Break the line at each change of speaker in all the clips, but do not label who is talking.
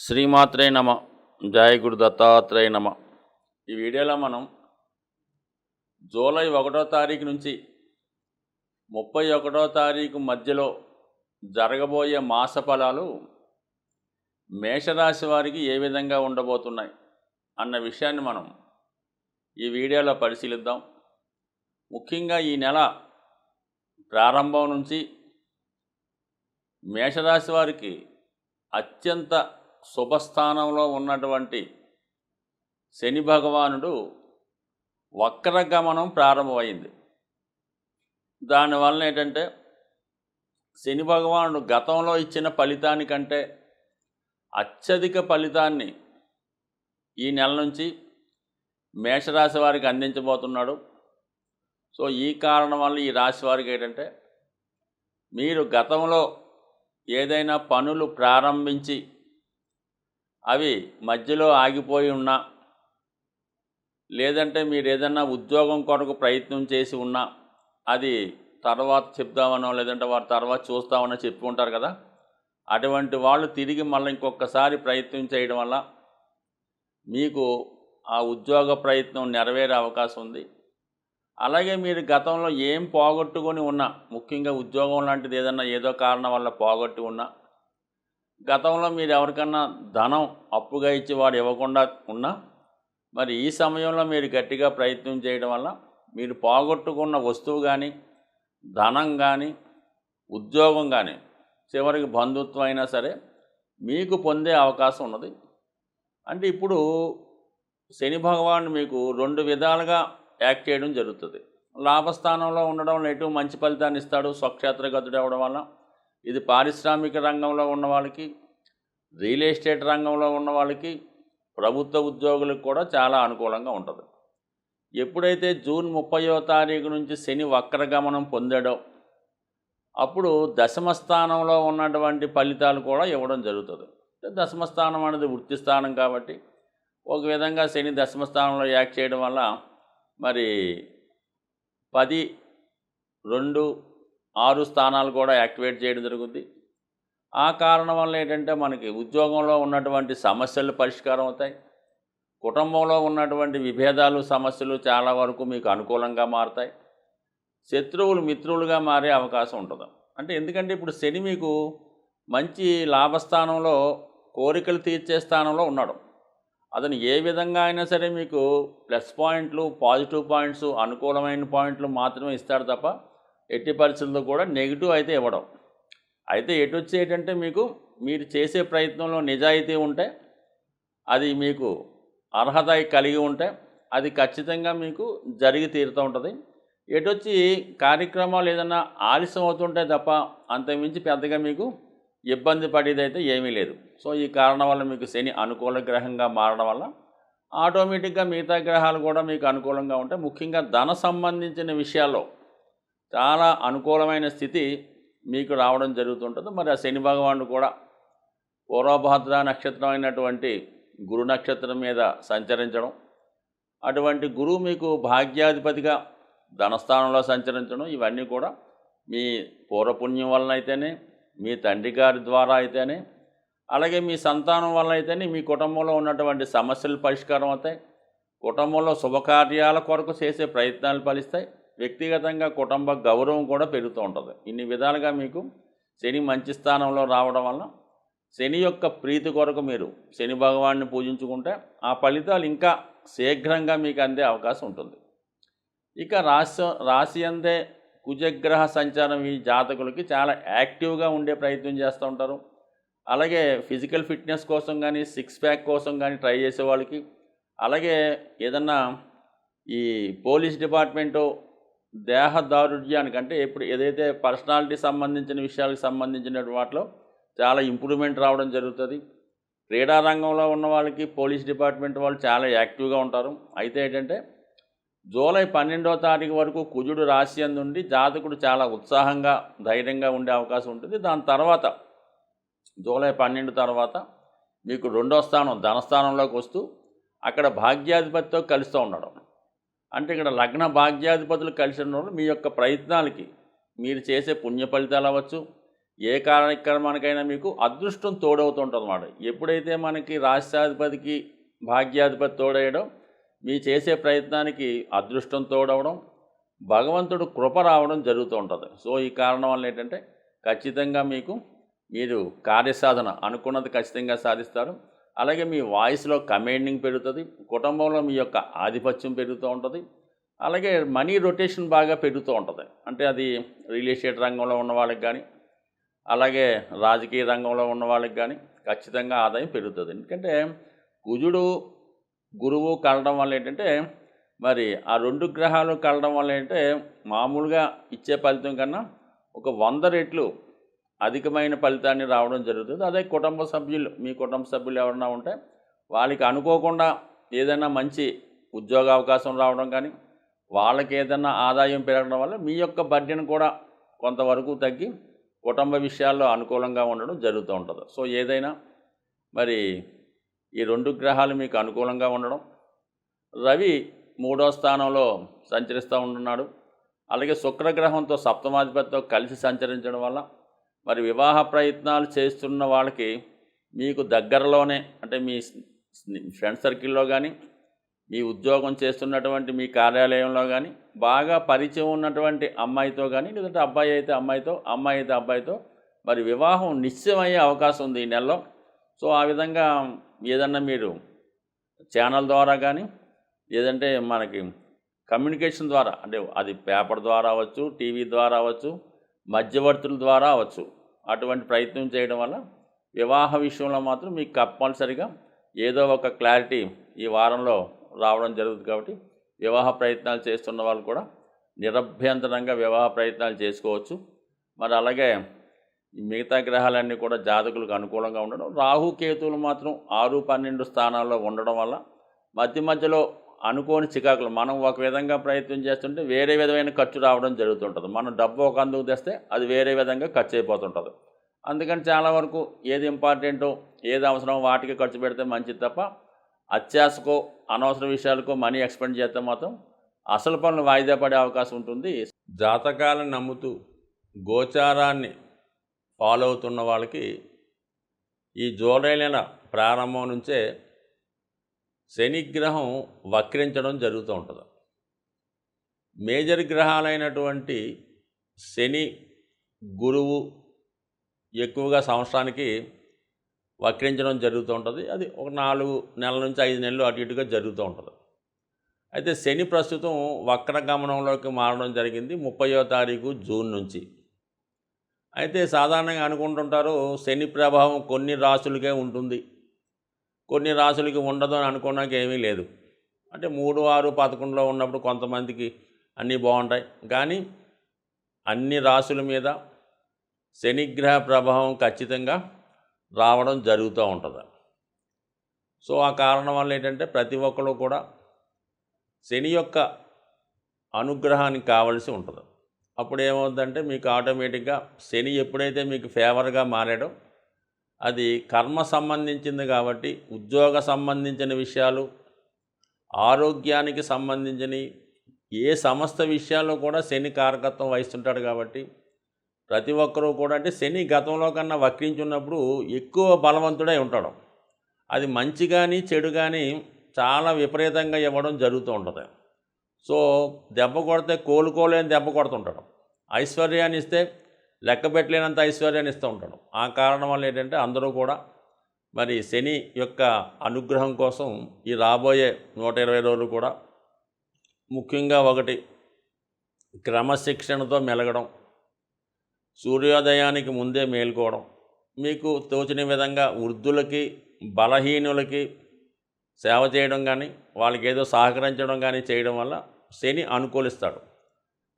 శ్రీమాత్రే నమ. జయ గురు దత్తాత్రేయ నమ. ఈ వీడియోలో మనం జూలై 1వ తారీఖు నుంచి 31వ తారీఖు మధ్యలో జరగబోయే మాస ఫలాలు మేషరాశి వారికి ఏ విధంగా ఉండబోతున్నాయి అన్న విషయాన్ని మనం ఈ వీడియోలో పరిశీలిద్దాం. ముఖ్యంగా ఈ నెల ప్రారంభం నుంచి మేషరాశి వారికి అత్యంత శుభస్థానంలో ఉన్నటువంటి శని భగవానుడు వక్రగమనం ప్రారంభమైంది. దానివల్ల ఏంటంటే శని భగవానుడు గతంలో ఇచ్చిన ఫలితానికంటే అత్యధిక ఫలితాన్ని ఈ నెల నుంచి మేషరాశి వారికి అందించబోతున్నాడు. సో ఈ కారణం వల్ల ఈ రాశి వారికి ఏంటంటే మీరు గతంలో ఏదైనా పనులు ప్రారంభించి అవి మధ్యలో ఆగిపోయి ఉన్నా, లేదంటే మీరు ఏదైనా ఉద్యోగం కొరకు ప్రయత్నం చేసి ఉన్నా అది తర్వాత చెప్దామనో లేదంటే వారు తర్వాత చూస్తామనో చెప్పి ఉంటారు కదా, అటువంటి వాళ్ళు తిరిగి మళ్ళీ ఇంకొకసారి ప్రయత్నం చేయడం వల్ల మీకు ఆ ఉద్యోగ ప్రయత్నం నెరవేరే అవకాశం ఉంది. అలాగే మీరు గతంలో ఏం పోగొట్టుకొని ఉన్నా, ముఖ్యంగా ఉద్యోగం లాంటిది ఏదన్నా ఏదో కారణం వల్ల పోగొట్టి ఉన్నా, గతంలో మీరు ఎవరికన్నా ధనం అప్పుగా ఇచ్చి వాడు ఇవ్వకుండా ఉన్నా, మరి ఈ సమయంలో మీరు గట్టిగా ప్రయత్నం చేయడం వల్ల మీరు పోగొట్టుకున్న వస్తువు కానీ, ధనం కానీ, ఉద్యోగం కానీ, చివరికి బంధుత్వం అయినా సరే మీకు పొందే అవకాశం ఉన్నది. అంటే ఇప్పుడు శని భగవానుడు మీకు రెండు విధాలుగా యాక్ట్ చేయడం జరుగుతుంది. లాభస్థానంలో ఉండడం వల్ల ఎటు మంచి ఫలితాన్ని ఇస్తాడు, స్వక్షేత్రగతుడు అవ్వడం వల్ల. ఇది పారిశ్రామిక రంగంలో ఉన్న వాళ్ళకి, రియల్ ఎస్టేట్ రంగంలో ఉన్న వాళ్ళకి, ప్రభుత్వ ఉద్యోగులకు కూడా చాలా అనుకూలంగా ఉంటుంది. ఎప్పుడైతే జూన్ 30వ తారీఖు నుంచి శని వక్రగమనం పొందాడో అప్పుడు దశమ స్థానంలో ఉన్నటువంటి ఫలితాలు కూడా ఇవ్వడం జరుగుతుంది. దశమ స్థానం అనేది వృత్తి స్థానం కాబట్టి ఒక విధంగా శని దశమ స్థానంలో యాక్ట్ చేయడం వల్ల మరి 10, 2, 6 స్థానాలు కూడా యాక్టివేట్ చేయడం జరుగుద్ది. ఆ కారణం వల్ల ఏంటంటే మనకి ఉద్యోగంలో ఉన్నటువంటి సమస్యలు పరిష్కారం అవుతాయి. కుటుంబంలో ఉన్నటువంటి విభేదాలు, సమస్యలు చాలా వరకు మీకు అనుకూలంగా మారుతాయి. శత్రువులు మిత్రులుగా మారే అవకాశం ఉంటుంది. అంటే ఎందుకంటే ఇప్పుడు శని మీకు మంచి లాభస్థానంలో, కోరికలు తీర్చే స్థానంలో ఉన్నాడు. అతను ఏ విధంగా అయినా సరే మీకు ప్లస్ పాయింట్లు, పాజిటివ్ పాయింట్స్, అనుకూలమైన పాయింట్లు మాత్రమే ఇస్తాడు తప్ప ఎట్టి పరిస్థితుల్లో కూడా నెగిటివ్ అయితే ఇవ్వడం. అయితే ఎటు వచ్చేటంటే మీకు మీరు చేసే ప్రయత్నంలో నిజాయితీ ఉంటే, అది మీకు అర్హత కలిగి ఉంటే అది ఖచ్చితంగా మీకు జరిగి తీరుతూ ఉంటుంది. ఎటొచ్చి కార్యక్రమాలు ఏదైనా ఆలస్యం అవుతుంటే తప్ప అంతకుమించి పెద్దగా మీకు ఇబ్బంది పడేదైతే ఏమీ లేదు. సో ఈ కారణం వల్ల మీకు శని అనుకూల గ్రహంగా మారడం వల్ల ఆటోమేటిక్గా మిగతా గ్రహాలు కూడా మీకు అనుకూలంగా ఉంటాయి. ముఖ్యంగా ధన సంబంధించిన విషయాల్లో చాలా అనుకూలమైన స్థితి మీకు రావడం జరుగుతుంటుంది. మరి ఆ శని భగవానుడు కూడా పూర్వభద్ర నక్షత్రం అయినటువంటి గురు నక్షత్రం మీద సంచరించడం, అటువంటి గురువు మీకు భాగ్యాధిపతిగా ధనస్థానంలో సంచరించడం, ఇవన్నీ కూడా మీ పూర్వపుణ్యం వలన అయితేనే, మీ తండ్రి గారి ద్వారా అయితేనే, అలాగే మీ సంతానం వలన అయితేనే మీ కుటుంబంలో ఉన్నటువంటి సమస్యలు పరిష్కారం అవుతాయి. కుటుంబంలో శుభకార్యాల కొరకు చేసే ప్రయత్నాలు ఫలిస్తాయి. వ్యక్తిగతంగా కుటుంబ గౌరవం కూడా పెరుగుతూ ఉంటుంది. ఇన్ని విధాలుగా మీకు శని మంచి స్థానంలో రావడం వల్ల శని యొక్క ప్రీతి కొరకు మీరు శని భగవాన్ని పూజించుకుంటే ఆ ఫలితాలు ఇంకా శీఘ్రంగా మీకు అందే అవకాశం ఉంటుంది. ఇక రాశి అందే కుజగ్రహ సంచారం ఈ జాతకులకి చాలా యాక్టివ్గా ఉండే ప్రయత్నం చేస్తూ ఉంటారు. అలాగే ఫిజికల్ ఫిట్నెస్ కోసం కానీ, సిక్స్ ప్యాక్ కోసం కానీ ట్రై చేసే వాళ్ళకి, అలాగే ఏదన్నా ఈ పోలీస్ డిపార్ట్మెంటు దేహ దారుఢ్యానికి అంటే ఇప్పుడు ఏదైతే పర్సనాలిటీ సంబంధించిన విషయాలకు సంబంధించిన వాటిలో చాలా ఇంప్రూవ్మెంట్ రావడం జరుగుతుంది. క్రీడా రంగంలో ఉన్న వాళ్ళకి పోలీస్ డిపార్ట్మెంట్ వాళ్ళు చాలా యాక్టివ్గా ఉంటారు. అయితే ఏంటంటే జూలై 12వ తారీఖు వరకు కుజుడు రాశి అందుండి జాతకుడు చాలా ఉత్సాహంగా, ధైర్యంగా ఉండే అవకాశం ఉంటుంది. దాని తర్వాత జూలై 12 తర్వాత మీకు 2వ స్థానం ధనస్థానంలోకి వస్తూ అక్కడ భాగ్యాధిపతితో కలుస్తూ ఉన్నాడు. అంటే ఇక్కడ లగ్న భాగ్యాధిపతులు కలిసి ఉన్నప్పుడు మీ యొక్క ప్రయత్నాలకి మీరు చేసే పుణ్య ఫలితాలు అవ్వచ్చు, ఏ కార్యక్రమానికైనా మీకు అదృష్టం తోడవుతుంటుంది అన్నమాట. ఎప్పుడైతే మనకి రాష్ట్రాధిపతికి భాగ్యాధిపతి తోడేయడం, మీ చేసే ప్రయత్నానికి అదృష్టం తోడవడం, భగవంతుడు కృప రావడం జరుగుతూ ఉంటుంది. సో ఈ కారణం వల్ల ఏంటంటే ఖచ్చితంగా మీరు కార్యసాధన అనుకున్నది ఖచ్చితంగా సాధిస్తారు. అలాగే మీ వాయిస్లో కమాండింగ్ పెరుగుతుంది, కుటుంబంలో మీ యొక్క ఆధిపత్యం పెరుగుతూ ఉంటుంది. అలాగే మనీ రొటేషన్ బాగా పెరుగుతూ ఉంటుంది. అంటే అది రియల్ ఎస్టేట్ రంగంలో ఉన్న వాళ్ళకి కానీ, అలాగే రాజకీయ రంగంలో ఉన్న వాళ్ళకి కానీ ఖచ్చితంగా ఆదాయం పెరుగుతుంది. ఎందుకంటే కుజుడు గురువు కలడం వల్ల ఏంటంటే మరి ఆ 2 గ్రహాలు కలడం వల్ల ఏంటంటే మామూలుగా ఇచ్చే ఫలితం కన్నా ఒక 100 రెట్లు అధికమైన ఫలితాన్ని రావడం జరుగుతుంది. అదే మీ కుటుంబ సభ్యులు ఎవరైనా ఉంటే వాళ్ళకి అనుకోకుండా ఏదైనా మంచి ఉద్యోగ అవకాశం రావడం కానీ, వాళ్ళకి ఏదైనా ఆదాయం పెరగడం వల్ల మీ యొక్క బడ్జెట్ కూడా కొంతవరకు తగ్గి కుటుంబ విషయాల్లో అనుకూలంగా ఉండడం జరుగుతూ ఉంటుంది. సో ఏదైనా మరి ఈ 2 గ్రహాలు మీకు అనుకూలంగా ఉండడం, రవి 3వ స్థానంలో సంచరిస్తూ ఉంటున్నాడు. అలాగే శుక్రగ్రహంతో సప్తమాధిపతితో కలిసి సంచరించడం వల్ల మరి వివాహ ప్రయత్నాలు చేస్తున్న వాళ్ళకి మీకు దగ్గరలోనే అంటే మీ ఫ్రెండ్ సర్కిల్లో కానీ, మీ ఉద్యోగం చేస్తున్నటువంటి మీ కార్యాలయంలో కానీ బాగా పరిచయం ఉన్నటువంటి అమ్మాయితో కానీ, లేదంటే అబ్బాయి అయితే అమ్మాయితో, అమ్మాయి అయితే అబ్బాయితో మరి వివాహం నిశ్చయమయ్యే అవకాశం ఉంది ఈ నెలలో. సో ఆ విధంగా ఏదన్నా మీరు ఛానల్ ద్వారా కానీ, లేదంటే మనకి కమ్యూనికేషన్ ద్వారా అంటే అది పేపర్ ద్వారా అవ్వచ్చు, టీవీ ద్వారా అవ్వచ్చు, మధ్యవర్తుల ద్వారా అవ్వచ్చు, అటువంటి ప్రయత్నం చేయడం వల్ల వివాహ విషయంలో మాత్రం మీకు కంపల్సరిగా ఏదో ఒక క్లారిటీ ఈ వారంలో రావడం జరుగుతుంది. కాబట్టి వివాహ ప్రయత్నాలు చేస్తున్న వాళ్ళు కూడా నిరభ్యంతరంగా వివాహ ప్రయత్నాలు చేసుకోవచ్చు. మరి అలాగే మిగతా గ్రహాలన్నీ కూడా జాతకులకు అనుకూలంగా ఉండడం, రాహుకేతువులు మాత్రం 6, 12 స్థానాల్లో ఉండడం వల్ల మధ్యలో అనుకోని చికాకులు, మనం ఒక విధంగా ప్రయత్నం చేస్తుంటే వేరే విధమైన ఖర్చు రావడం జరుగుతుంటుంది. మనం డబ్బు ఒక అందుకు తెస్తే అది వేరే విధంగా ఖర్చు అయిపోతుంటుంది. అందుకని చాలా వరకు ఏది ఇంపార్టెంటో, ఏది అవసరమో వాటికి ఖర్చు పెడితే మంచిది తప్ప అత్యాశకో అనవసర విషయాలకో మనీ ఎక్స్పెండ్ చేస్తే మాత్రం అసలు పనులు వాయిదా పడే అవకాశం ఉంటుంది. జాతకాలను నమ్ముతూ గోచారాన్ని ఫాలో అవుతున్న వాళ్ళకి ఈ జూలై నెల ప్రారంభం నుంచే శనిగ్రహం వక్రించడం జరుగుతూ ఉంటుంది. మేజర్ గ్రహాలైనటువంటి శని, గురువు ఎక్కువగా సంవత్సరానికి వక్రించడం జరుగుతూ ఉంటుంది. అది ఒక 4 నెలల నుంచి 5 నెలలు అటు ఇటుగా జరుగుతూ ఉంటుంది. అయితే శని ప్రస్తుతం వక్రగమనంలోకి మారడం జరిగింది 30వ తారీఖు జూన్ నుంచి. అయితే సాధారణంగా అనుకుంటుంటారు శని ప్రభావం కొన్ని రాశులకే ఉంటుంది, కొన్ని రాశులకి ఉండదు అని అనుకోవడానికి ఏమీ లేదు. అంటే 3, 6, 11లో ఉన్నప్పుడు కొంతమందికి అన్నీ బాగుంటాయి, కానీ అన్ని రాశుల మీద శనిగ్రహ ప్రభావం ఖచ్చితంగా రావడం జరుగుతూ ఉంటుంది. సో ఆ కారణం వల్ల ఏంటంటే ప్రతి ఒక్కరు కూడా శని యొక్క అనుగ్రహానికి కావలసి ఉంటుంది. అప్పుడు ఏమవుతుందంటే మీకు ఆటోమేటిక్గా శని ఎప్పుడైతే మీకు ఫేవర్గా మారాడో అది కర్మ సంబంధించింది కాబట్టి ఉద్యోగ సంబంధించిన విషయాలు, ఆరోగ్యానికి సంబంధించిన ఏ సమస్త విషయాల్లో కూడా శని కారకత్వం వహిస్తుంటాడు. కాబట్టి ప్రతి ఒక్కరూ కూడా అంటే శని గతంలో కన్నా వక్రించున్నప్పుడు ఎక్కువ బలవంతుడై ఉంటాడు. అది మంచి కానీ చెడు కానీ చాలా విపరీతంగా ఇవ్వడం జరుగుతూ ఉంటుంది. సో దెబ్బ కొడితే కోలుకోలేని దెబ్బ కొడుతుంటాడు. ఐశ్వర్యాన్ని ఇస్తే లెక్క పెట్టలేనంత ఐశ్వర్యాన్ని ఇస్తూ ఉంటాడు. ఆ కారణం వల్ల ఏంటంటే అందరూ కూడా మరి శని యొక్క అనుగ్రహం కోసం ఈ రాబోయే 120 రోజులు కూడా ముఖ్యంగా ఒకటి క్రమశిక్షణతో మెలగడం, సూర్యోదయానికి ముందే మేల్కోవడం, మీకు తోచిన విధంగా వృద్ధులకి బలహీనులకి సేవ చేయడం కానీ, వాళ్ళకి ఏదో సహకరించడం కానీ చేయడం వల్ల శని అనుకూలిస్తాడు.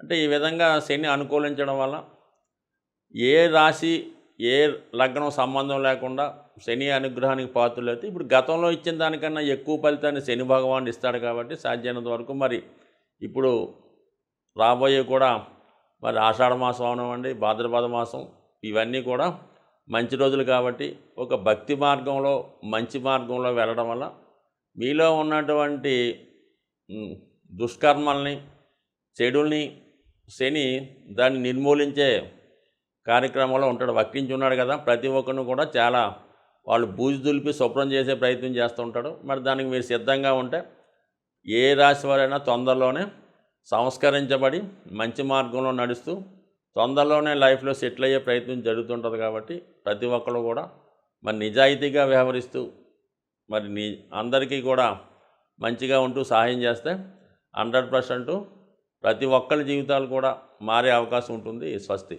అంటే ఈ విధంగా శని అనుకూలించడం వల్ల ఏ రాశి ఏ లగ్నం సంబంధం లేకుండా శని అనుగ్రహానికి పాత్రలైతే ఇప్పుడు గతంలో ఇచ్చిన దానికన్నా ఎక్కువ ఫలితాన్ని శని భగవానుడు ఇస్తాడు. కాబట్టి సాధ్యమైనంత వరకు మరి ఇప్పుడు రాబోయే కూడా మరి ఆషాఢ మాసం అవనివ్వండి, భాద్రపద మాసం, ఇవన్నీ కూడా మంచి రోజులు. కాబట్టి ఒక భక్తి మార్గంలో మంచి మార్గంలో వెళ్ళడం వల్ల మీలో ఉన్నటువంటి దుష్కర్మల్ని, చెడుల్ని శని దాన్ని నిర్మూలించే కార్యక్రమంలో ఉంటాడు, వక్కించి ఉన్నాడు కదా. ప్రతి ఒక్కరిని కూడా చాలా వాళ్ళు బూజు దులిపి శుభ్రం చేసే ప్రయత్నం చేస్తూ ఉంటాడు. మరి దానికి మీరు సిద్ధంగా ఉంటే ఏ రాశి వారైనా తొందరలోనే సంస్కరించబడి మంచి మార్గంలో నడుస్తూ తొందరలోనే లైఫ్లో సెటిల్ అయ్యే ప్రయత్నం జరుగుతుంటుంది. కాబట్టి ప్రతి ఒక్కరు కూడా మరి నిజాయితీగా వ్యవహరిస్తూ మరి అందరికీ కూడా మంచిగా ఉంటూ సహాయం చేస్తే 100% ప్రతి ఒక్కరి జీవితాలు కూడా మారే అవకాశం ఉంటుంది. స్వస్తి.